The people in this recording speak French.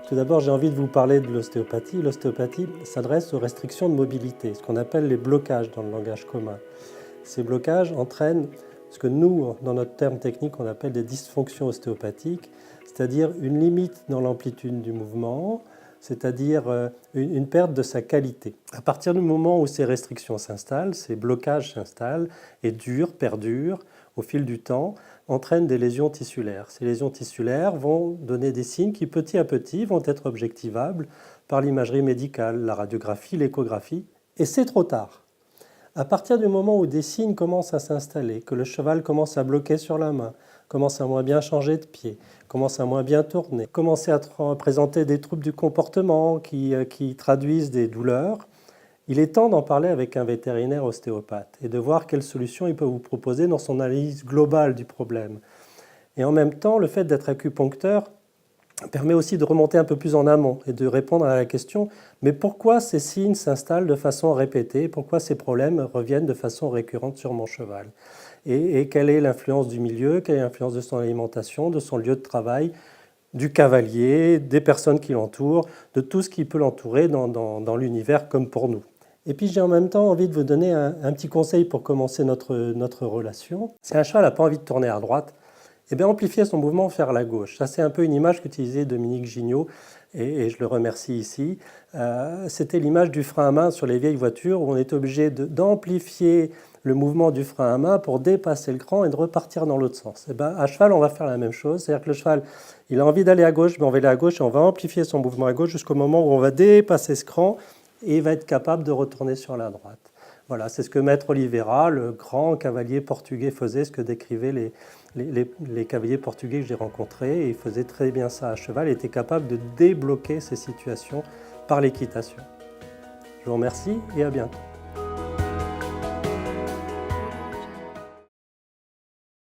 Tout d'abord, j'ai envie de vous parler de l'ostéopathie. L'ostéopathie s'adresse aux restrictions de mobilité, ce qu'on appelle les blocages dans le langage commun. Ces blocages entraînent ce que nous, dans notre terme technique, on appelle des dysfonctions ostéopathiques, c'est-à-dire une limite dans l'amplitude du mouvement, c'est-à-dire une perte de sa qualité. À partir du moment où ces restrictions s'installent, ces blocages s'installent et perdurent au fil du temps, entraînent des lésions tissulaires. Ces lésions tissulaires vont donner des signes qui petit à petit vont être objectivables par l'imagerie médicale, la radiographie, l'échographie, et c'est trop tard. À partir du moment où des signes commencent à s'installer, que le cheval commence à bloquer sur la main, commence à moins bien changer de pied, commence à moins bien tourner, commence à présenter des troubles du comportement qui traduisent des douleurs, il est temps d'en parler avec un vétérinaire ostéopathe et de voir quelles solutions il peut vous proposer dans son analyse globale du problème. Et en même temps, le fait d'être acupuncteur permet aussi de remonter un peu plus en amont et de répondre à la question « mais pourquoi ces signes s'installent de façon répétée? Pourquoi ces problèmes reviennent de façon récurrente sur mon cheval ?» et quelle est l'influence du milieu, quelle est l'influence de son alimentation, de son lieu de travail, du cavalier, des personnes qui l'entourent, de tout ce qui peut l'entourer dans l'univers comme pour nous. Et puis j'ai en même temps envie de vous donner un petit conseil pour commencer notre relation. Si un cheval n'a pas envie de tourner à droite, eh bien amplifier son mouvement vers la gauche. Ça c'est un peu une image qu'utilisait Dominique Gignot et je le remercie ici. C'était l'image du frein à main sur les vieilles voitures où on est obligé d'amplifier le mouvement du frein à main pour dépasser le cran et de repartir dans l'autre sens. Et bien, à cheval, on va faire la même chose. C'est-à-dire que le cheval, il a envie d'aller à gauche, mais on va aller à gauche et on va amplifier son mouvement à gauche jusqu'au moment où on va dépasser ce cran et il va être capable de retourner sur la droite. Voilà, c'est ce que Maître Oliveira, le grand cavalier portugais, faisait, ce que décrivaient les cavaliers portugais que j'ai rencontrés. Et il faisait très bien ça à cheval, il était capable de débloquer ces situations par l'équitation. Je vous remercie et à bientôt.